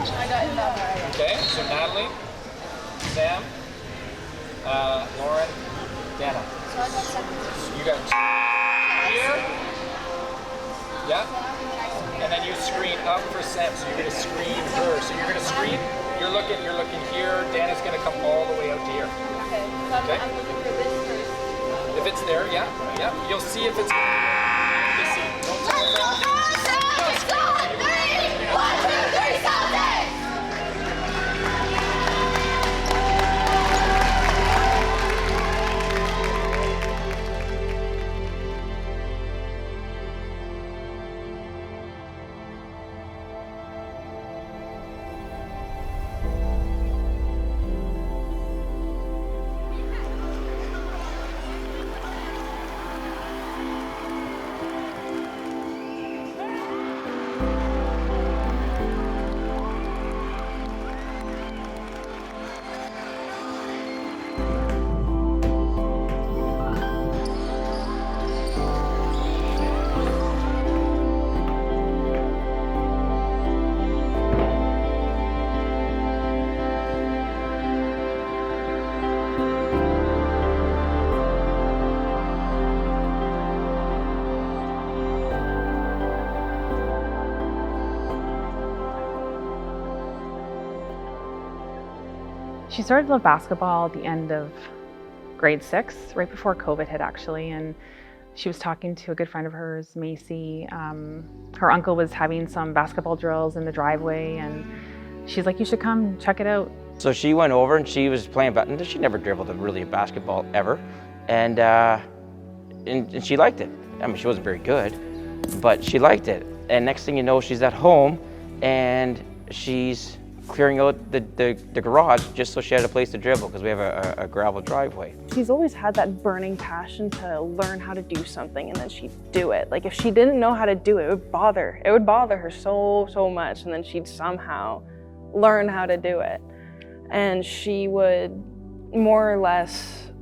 Okay, so Natalie, Sam, Lauren, Dana. So I got second. You got here. Yeah. And then you screen up for Sam. So you're gonna screen her. So you're gonna screen. You're looking here. Dana's gonna come all the way out to here. Okay. So I'm looking for this first. If it's there, yeah. You'll see if it's. You'll see. Don't tell them. She started to love basketball at the end of grade 6, right before COVID hit actually, and she was talking to a good friend of hers, Macy. Her uncle was having some basketball drills in the driveway, and she's like, you should come check it out. So she went over and she was playing badminton. She never dribbled a basketball ever, and she liked it. I mean, she wasn't very good, but she liked it. And next thing you know, she's at home and she's clearing out the garage just so she had a place to dribble because we have a gravel driveway. She's always had that burning passion to learn how to do something and then she'd do it. Like if she didn't know how to do it, it would bother her so much, and then she'd somehow learn how to do it. And she would more or less,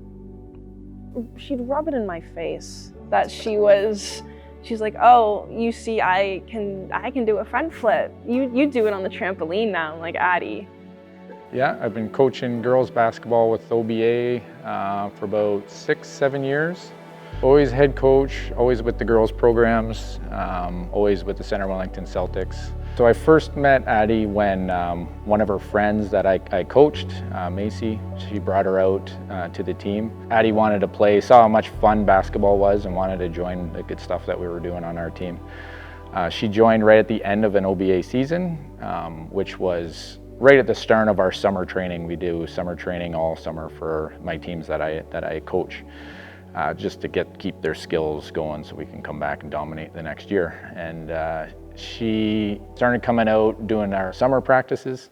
she'd rub it in my face that she's like, oh, you see, I can do a front flip. You do it on the trampoline now. I'm like, Addy. Yeah, I've been coaching girls basketball with OBA for about 6-7 years. Always head coach, always with the girls programs, always with the Centre Wellington Celtics. So I first met Addy when one of her friends that I coached, Macy, she brought her out to the team. Addy wanted to play, saw how much fun basketball was and wanted to join the good stuff that we were doing on our team. She joined right at the end of an OBA season, which was right at the start of our summer training. We do summer training all summer for my teams that I coach, just to keep their skills going so we can come back and dominate the next year. And she started coming out doing our summer practices,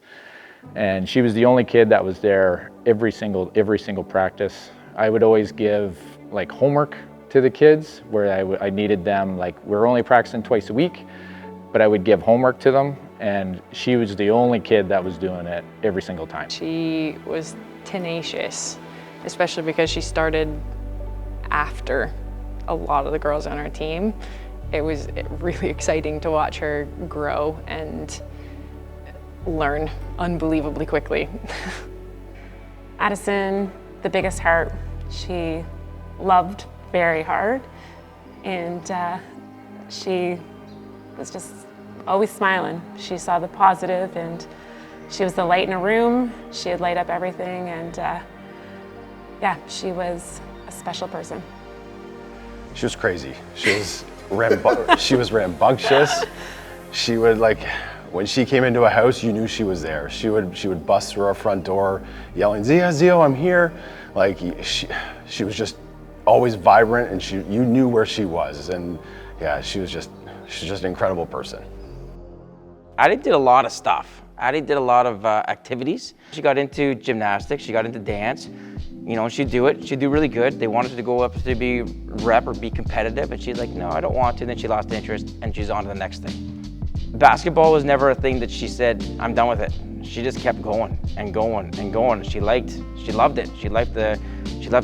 and she was the only kid that was there every single practice. I would always give like homework to the kids where I needed them, like we're only practicing twice a week, but I would give homework to them, and she was the only kid that was doing it every single time. She was tenacious, especially because she started after a lot of the girls on our team. It was really exciting to watch her grow and learn unbelievably quickly. Addison, the biggest heart. She loved very hard, and she was just always smiling. She saw the positive, and she was the light in a room. She'd light up everything, and yeah, she was a special person. She was crazy. She was rambunctious. She would, like, when she came into a house, you knew she was there. She would bust through our front door yelling, Zio, I'm here. Like, she was just always vibrant, and you knew where she was. And yeah, she's just an incredible person. Addy did a lot of stuff. Addy did a lot of activities. She got into gymnastics, she got into dance. You know, she'd do it, she'd do really good. They wanted her to go up to be rep or be competitive, and she's like, no, I don't want to. And then she lost interest, and she's on to the next thing. Basketball was never a thing that she said, I'm done with it. She just kept going and going and going. She loved it. She loved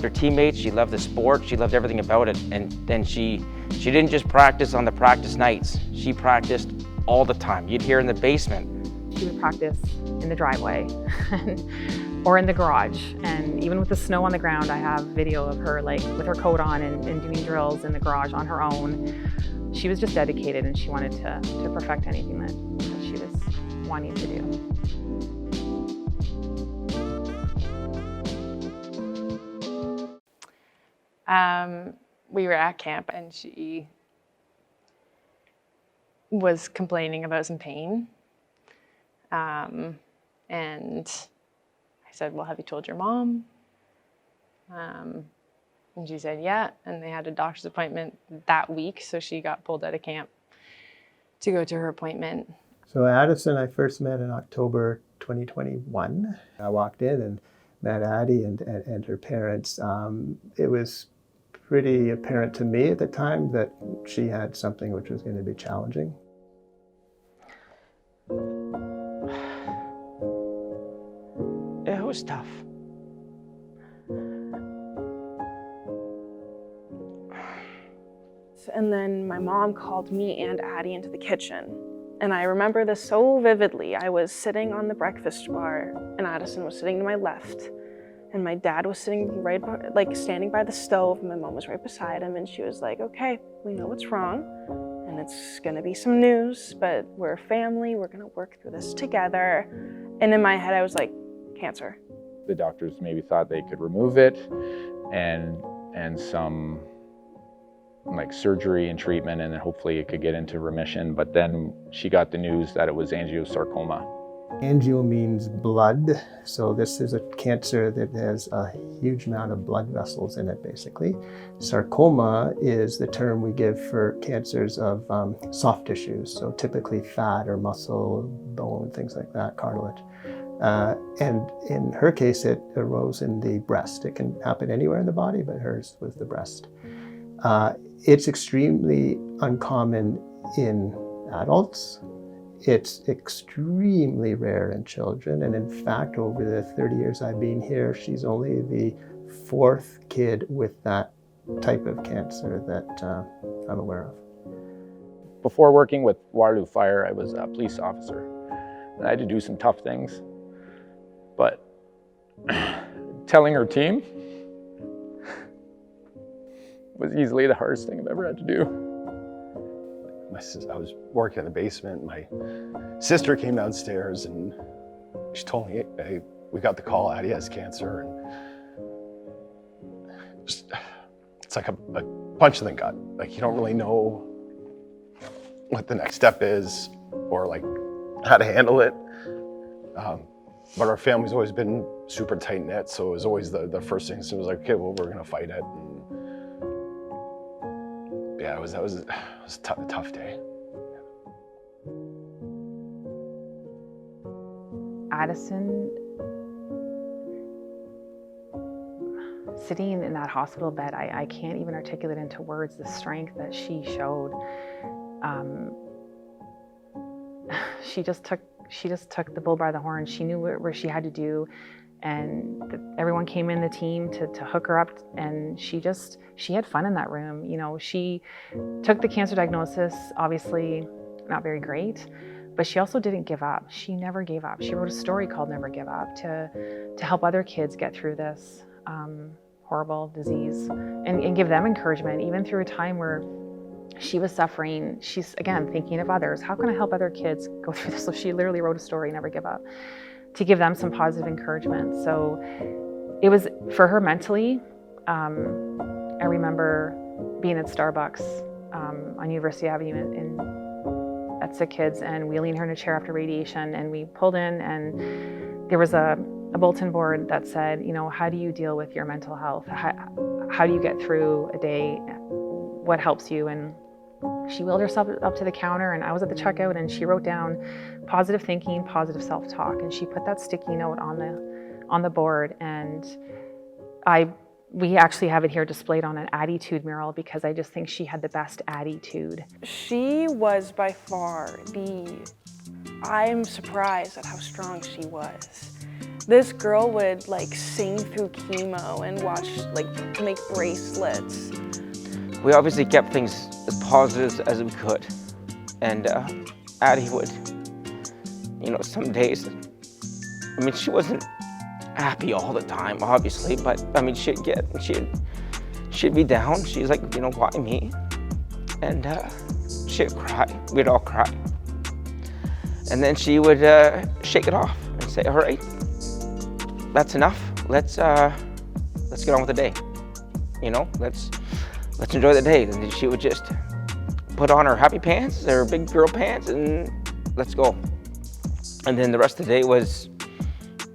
her teammates, she loved the sport, she loved everything about it. And then she didn't just practice on the practice nights. She practiced all the time. You'd hear in the basement she would practice in the driveway or in the garage. And even with the snow on the ground, I have video of her like with her coat on and doing drills in the garage on her own. She was just dedicated, and she wanted to perfect anything that she was wanting to do. We were at camp and she was complaining about some pain. And I said, well, have you told your mom? And she said, yeah. And they had a doctor's appointment that week, so she got pulled out of camp to go to her appointment. So Addison, I first met in October 2021. I walked in and met Addy and her parents. It was pretty apparent to me at the time that she had something which was going to be challenging. It was tough. And then my mom called me and Addy into the kitchen. And I remember this so vividly. I was sitting on the breakfast bar and Addison was sitting to my left. And my dad was sitting standing by the stove, and my mom was right beside him, and she was like, okay, we know what's wrong, and it's gonna be some news, but we're a family, we're gonna work through this together. And in my head, I was like, cancer. The doctors maybe thought they could remove it and some like surgery and treatment, and then hopefully it could get into remission. But then she got the news that it was angiosarcoma. Angio means blood, so this is a cancer that has a huge amount of blood vessels in it, basically. Sarcoma is the term we give for cancers of soft tissues, so typically fat or muscle, bone, things like that, cartilage. And in her case, it arose in the breast. It can happen anywhere in the body, but hers was the breast. It's extremely uncommon in adults. It's extremely rare in children, and in fact, over the 30 years I've been here, she's only the 4th kid with that type of cancer that I'm aware of. Before working with Waterloo Fire, I was a police officer, and I had to do some tough things. But telling her team was easily the hardest thing I've ever had to do. I was working in the basement. My sister came downstairs and she told me, hey, we got the call, Addy has cancer. And it's like a punch in the gut. Like, you don't really know what the next step is or like how to handle it. But our family's always been super tight knit, so it was always the first thing. So it was like, okay, well, we're gonna fight it. And yeah, it was a tough day. Addison, sitting in that hospital bed, I can't even articulate into words the strength that she showed. She just took the bull by the horn. She knew where she had to do, and everyone came in the team to hook her up, and she had fun in that room. You know, she took the cancer diagnosis, obviously not very great, but she also didn't give up. She never gave up. She wrote a story called Never Give Up to help other kids get through this horrible disease and give them encouragement, even through a time where she was suffering. She's, again, thinking of others. How can I help other kids go through this? So she literally wrote a story, Never Give Up, to give them some positive encouragement. So it was, for her mentally, I remember being at Starbucks on University Avenue at Sick Kids and wheeling her in a chair after radiation. And we pulled in and there was a bulletin board that said, you know, how do you deal with your mental health? How do you get through a day? What helps you? And she wheeled herself up to the counter, and I was at the checkout, and she wrote down positive thinking, positive self-talk, and she put that sticky note on the board. And we actually have it here displayed on an addytude mural because I just think she had the best addytude. She was by far I'm surprised at how strong she was. This girl would like sing through chemo and make bracelets. We obviously kept things as positive as we could, and Addy would You know, some days, I mean, she wasn't happy all the time, obviously, but I mean, she'd be down. She's like, you know, why me? And she'd cry. We'd all cry. And then she would shake it off and say, all right, that's enough. Let's get on with the day. You know, let's enjoy the day. And she would just put on her happy pants, her big girl pants, and let's go. And then the rest of the day was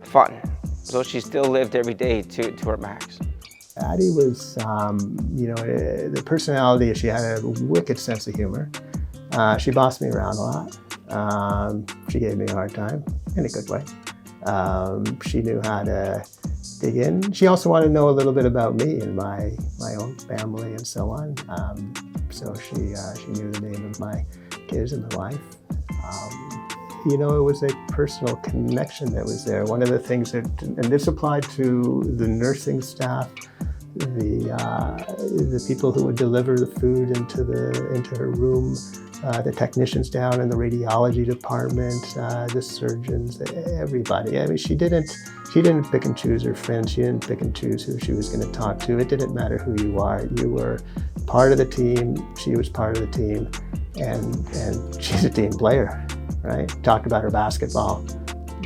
fun. So she still lived every day to her max. Addy was, you know, the personality, she had a wicked sense of humor. She bossed me around a lot. She gave me a hard time in a good way. She knew how to dig in. She also wanted to know a little bit about me and my own family and so on. So she knew the name of my kids and my wife. You know, it was a personal connection that was there. One of the things that, and this applied to the nursing staff, the people who would deliver the food into her room, the technicians down in the radiology department, the surgeons, everybody. I mean, she didn't pick and choose her friends. She didn't pick and choose who she was going to talk to. It didn't matter who you are. You were part of the team. She was part of the team, and she's a team player. Right? Talked about her basketball.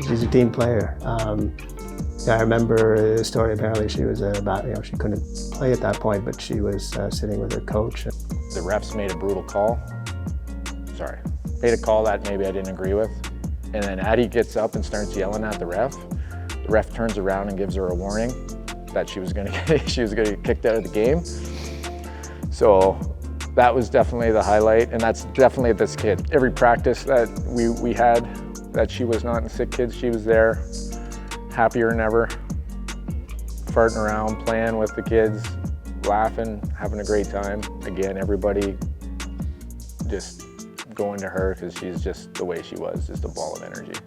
She's a team player. I remember the story, apparently she was about, you know, she couldn't play at that point, but she was sitting with her coach. The refs made a brutal call. Made a call that maybe I didn't agree with. And then Addy gets up and starts yelling at the ref. The ref turns around and gives her a warning that she was gonna get kicked out of the game. So that was definitely the highlight, and that's definitely this kid. Every practice that we had that she was not in sick kids, she was there, happier than ever, farting around, playing with the kids, laughing, having a great time. Again, everybody just going to her because she's just the way she was, just a ball of energy.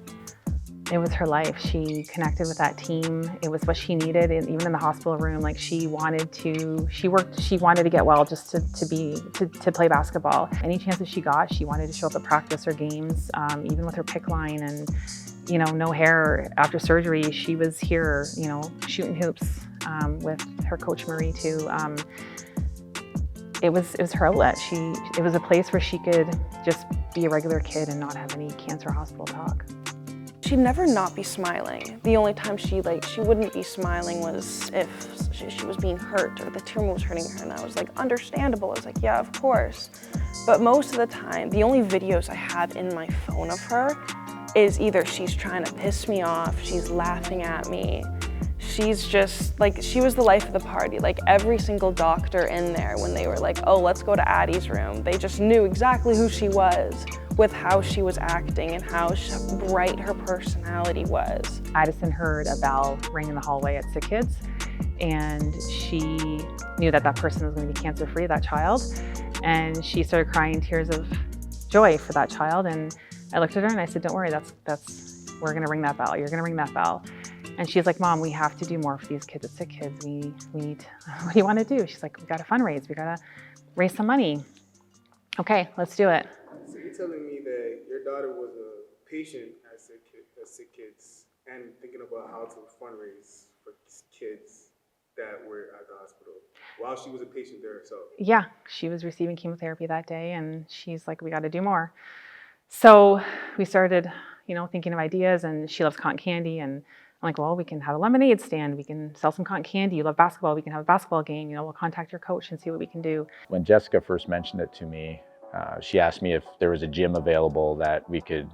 It was her life. She connected with that team. It was what she needed, and even in the hospital room, like she wanted to get well just to play basketball. Any chance that she got, she wanted to show up at practice or games, even with her pick line and, you know, no hair after surgery. She was here, you know, shooting hoops with her coach Marie too. It was her outlet. It was a place where she could just be a regular kid and not have any cancer hospital talk. She'd never not be smiling. The only time she wouldn't be smiling was if she was being hurt or the tumor was hurting her, and that was like understandable. I was like, yeah, of course. But most of the time, the only videos I have in my phone of her is either she's trying to piss me off, she's laughing at me, she's just like, she was the life of the party. Like every single doctor in there, when they were like, oh, let's go to Addy's room, they just knew exactly who she was with how she was acting and how bright her personality was. Addison heard a bell ring in the hallway at Sick Kids, and she knew that that person was going to be cancer-free, that child, and she started crying tears of joy for that child. And I looked at her and I said, don't worry, we're going to ring that bell. You're going to ring that bell. And she's like, Mom, we have to do more for these kids at Sick Kids. We need, what do you want to do? She's like, we got to fundraise. We got to raise some money. Okay, let's do it. So you're telling me that your daughter was a patient at Sick Kids and thinking about how to fundraise for kids that were at the hospital while she was a patient there herself? Yeah, she was receiving chemotherapy that day, and she's like, we got to do more. So we started, you know, thinking of ideas, and she loves cotton candy, and I'm like, well, we can have a lemonade stand. We can sell some cotton candy. You love basketball. We can have a basketball game. You know, we'll contact your coach and see what we can do. When Jessica first mentioned it to me, she asked me if there was a gym available that we could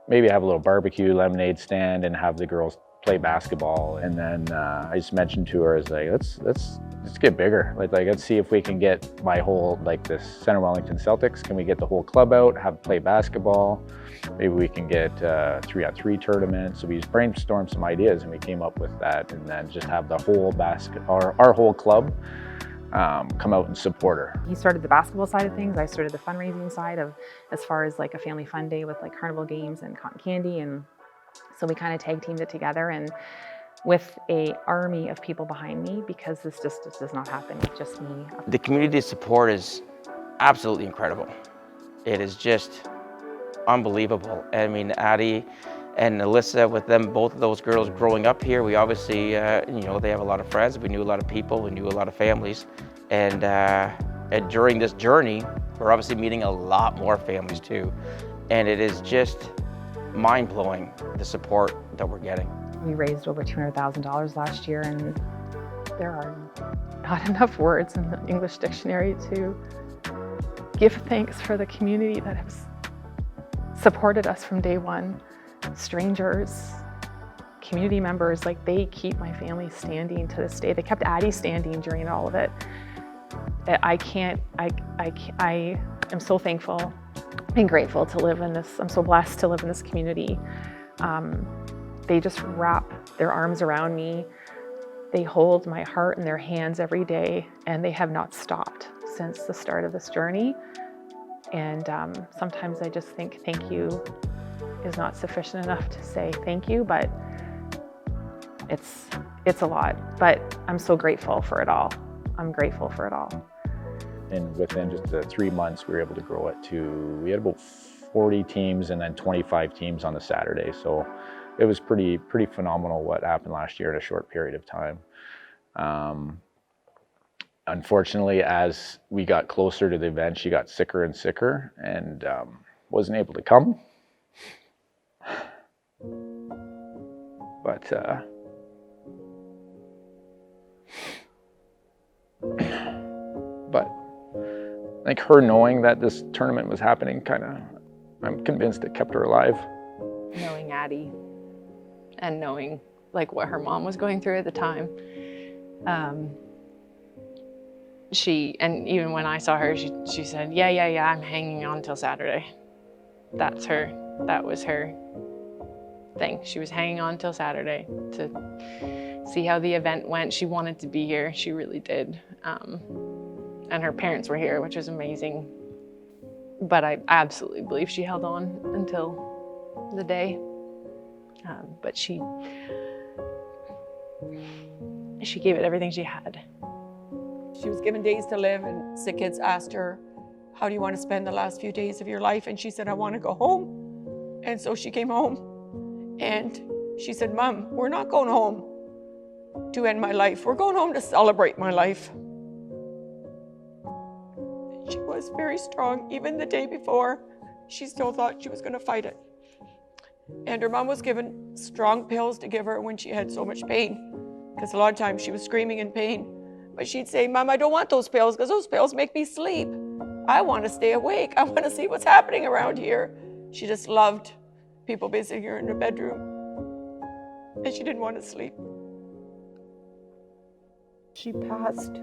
maybe have a little barbecue, lemonade stand, and have the girls play basketball. And then I just mentioned to her, I was like, let's get bigger. Like let's see if we can get my whole, like this Centre Wellington Celtics, can we get the whole club out, have play basketball? Maybe we can get 3-on-3 tournaments. So we just brainstormed some ideas and we came up with that, and then just have the whole our whole club come out and support her. He started the basketball side of things. I started the fundraising side of, as far as like a family fun day with like carnival games and cotton candy. And so we kind of tag teamed it together, and with an army of people behind me, because this just does not happen with just me. The community support is absolutely incredible. It is just unbelievable. I mean, Addy And Alyssa, with them, both of those girls growing up here, we obviously, you know, they have a lot of friends. We knew a lot of people. We knew a lot of families. And during this journey, we're obviously meeting a lot more families too. And it is just mind-blowing, the support that we're getting. We raised over $200,000 last year, and there are not enough words in the English dictionary to give thanks for the community that has supported us from day one. Strangers, community members, like they keep my family standing to this day. They kept Addy standing during all of it. I am so thankful and grateful to live in this. I'm so blessed to live in this community. They just wrap their arms around me. They hold my heart in their hands every day, and they have not stopped since the start of this journey. And sometimes I just think thank you is not sufficient enough to say thank you, but it's a lot. But I'm so grateful for it all. I'm grateful for it all. And within just the 3 months, we were able to grow it to, we had about 40 teams and then 25 teams on the Saturday. So it was pretty phenomenal what happened last year in a short period of time. Unfortunately, as we got closer to the event, she got sicker and sicker and wasn't able to come. But I think her knowing that this tournament was happening I'm convinced it kept her alive. Knowing Addy and knowing like what her mom was going through at the time. And even when I saw her, she said, yeah, I'm hanging on till Saturday. That was her thing. She was hanging on till Saturday to see how the event went. She wanted to be here, she really did. And her parents were here, which was amazing. But I absolutely believe she held on until the day. But she gave it everything she had. She was given days to live, and sick kids asked her, how do you want to spend the last few days of your life? And she said, I want to go home. And so she came home. And she said, Mom, we're not going home to end my life. We're going home to celebrate my life. She was very strong. Even the day before, she still thought she was going to fight it. And her mom was given strong pills to give her when she had so much pain, because a lot of times she was screaming in pain. But she'd say, Mom, I don't want those pills because those pills make me sleep. I want to stay awake. I want to see what's happening around here. She just loved people visiting her in her bedroom. And she didn't want to sleep. She passed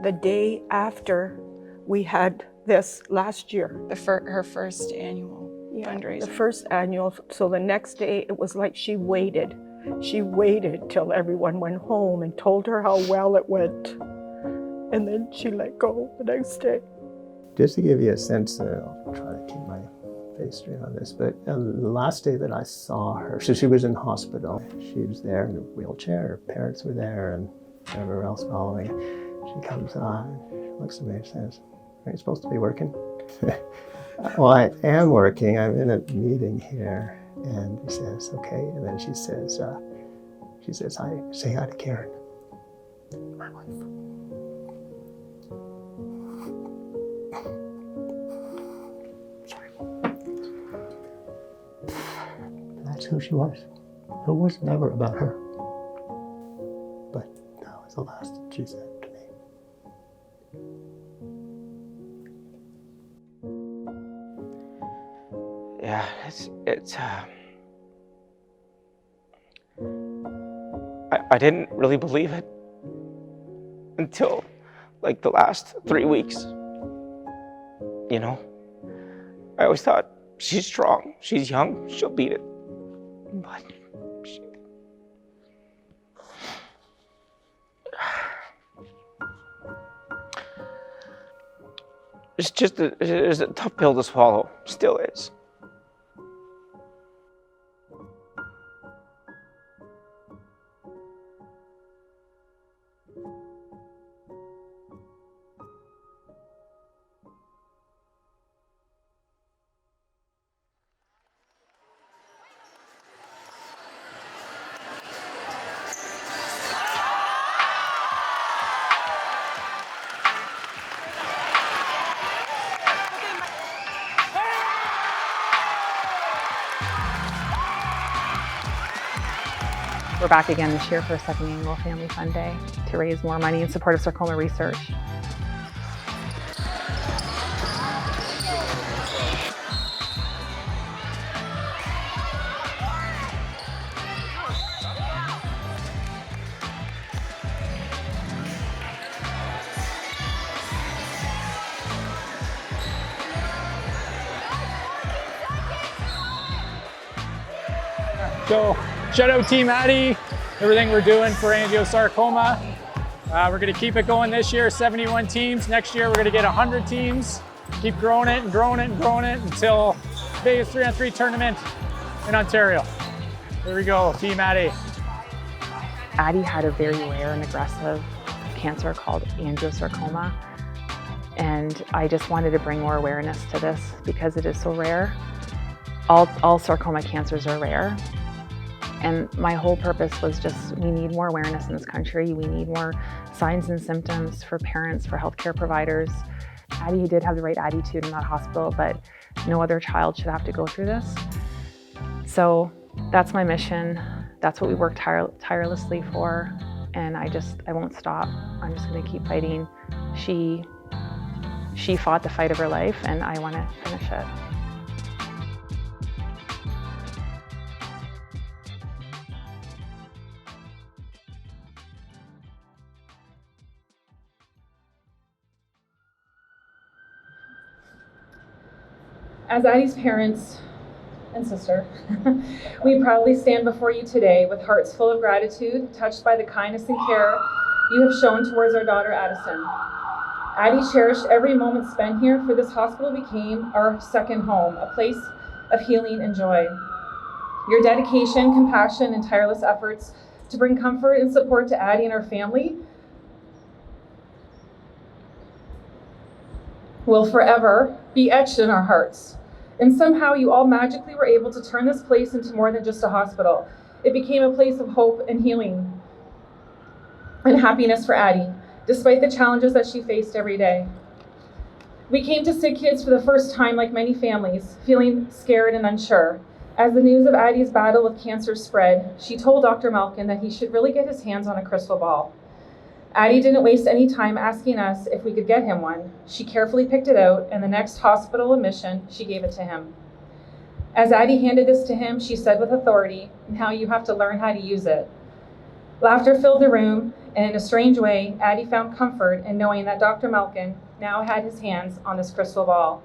the day after we had this last year. Her first annual fundraiser. The first annual. So the next day, it was like she waited. She waited till everyone went home and told her how well it went. And then she let go the next day. Just to give you a sense, I'll try to keep my face straight on this, but the last day that I saw her, so she was in hospital. She was there in a wheelchair, her parents were there, and everyone else following. She comes on, she looks at me and says, are you supposed to be working? Well, I am working, I'm in a meeting here. And he says, okay. And then she says, hi, say hi to Karen, my wife. Sorry. That's who she was. It was never about her. But that was the last she said to me. Yeah, I didn't really believe it until like the last 3 weeks. You know, I always thought she's strong, she's young, she'll beat it. But it's a tough pill to swallow, still is. We're back again this year for a second annual Family Fun Day to raise more money in support of sarcoma research. So shout out Team Addy, everything we're doing for angiosarcoma. We're gonna keep it going this year, 71 teams. Next year, we're gonna get 100 teams. Keep growing it and growing it and growing it until biggest 3-on-3 tournament in Ontario. There we go, Team Addy. Addy had a very rare and aggressive cancer called angiosarcoma. And I just wanted to bring more awareness to this because it is so rare. All sarcoma cancers are rare. And my whole purpose was just, we need more awareness in this country. We need more signs and symptoms for parents, for healthcare providers. Addy did have the right attitude in that hospital, but no other child should have to go through this. So that's my mission. That's what we work tirelessly for. And I won't stop. I'm just gonna keep fighting. She fought the fight of her life, and I wanna finish it. As Addy's parents and sister, we proudly stand before you today with hearts full of gratitude, touched by the kindness and care you have shown towards our daughter Addison. Addy cherished every moment spent here, for this hospital became our second home, a place of healing and joy. Your dedication, compassion, and tireless efforts to bring comfort and support to Addy and our family will forever be etched in our hearts. And somehow you all magically were able to turn this place into more than just a hospital. It became a place of hope and healing and happiness for Addy, despite the challenges that she faced every day. We came to Sick Kids for the first time, like many families, feeling scared and unsure. As the news of Addy's battle with cancer spread, she told Dr. Malkin that he should really get his hands on a crystal ball. Addy didn't waste any time asking us if we could get him one. She carefully picked it out, and the next hospital admission, she gave it to him. As Addy handed this to him, she said with authority, "Now you have to learn how to use it." Laughter filled the room, and in a strange way, Addy found comfort in knowing that Dr. Malkin now had his hands on this crystal ball.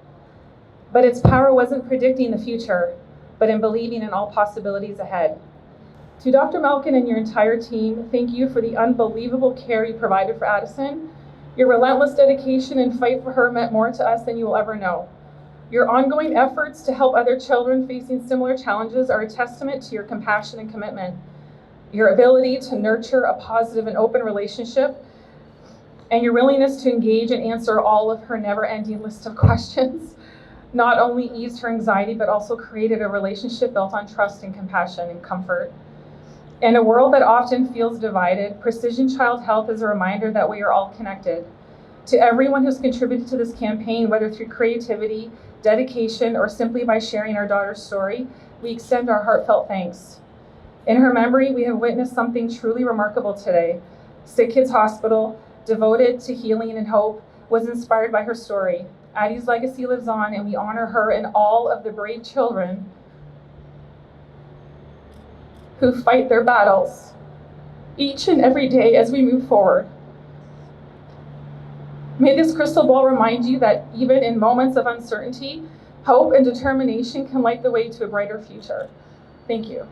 But its power wasn't predicting the future, but in believing in all possibilities ahead. To Dr. Malkin and your entire team, thank you for the unbelievable care you provided for Addison. Your relentless dedication and fight for her meant more to us than you will ever know. Your ongoing efforts to help other children facing similar challenges are a testament to your compassion and commitment. Your ability to nurture a positive and open relationship, and your willingness to engage and answer all of her never-ending list of questions not only eased her anxiety, but also created a relationship built on trust and compassion and comfort. In a world that often feels divided, Precision Child Health is a reminder that we are all connected. To everyone who's contributed to this campaign, whether through creativity, dedication, or simply by sharing our daughter's story, we extend our heartfelt thanks. In her memory, we have witnessed something truly remarkable today. Sick Kids Hospital, devoted to healing and hope, was inspired by her story. Addy's legacy lives on, and we honor her and all of the brave children who fight their battles each and every day as we move forward. May this crystal ball remind you that even in moments of uncertainty, hope and determination can light the way to a brighter future. Thank you.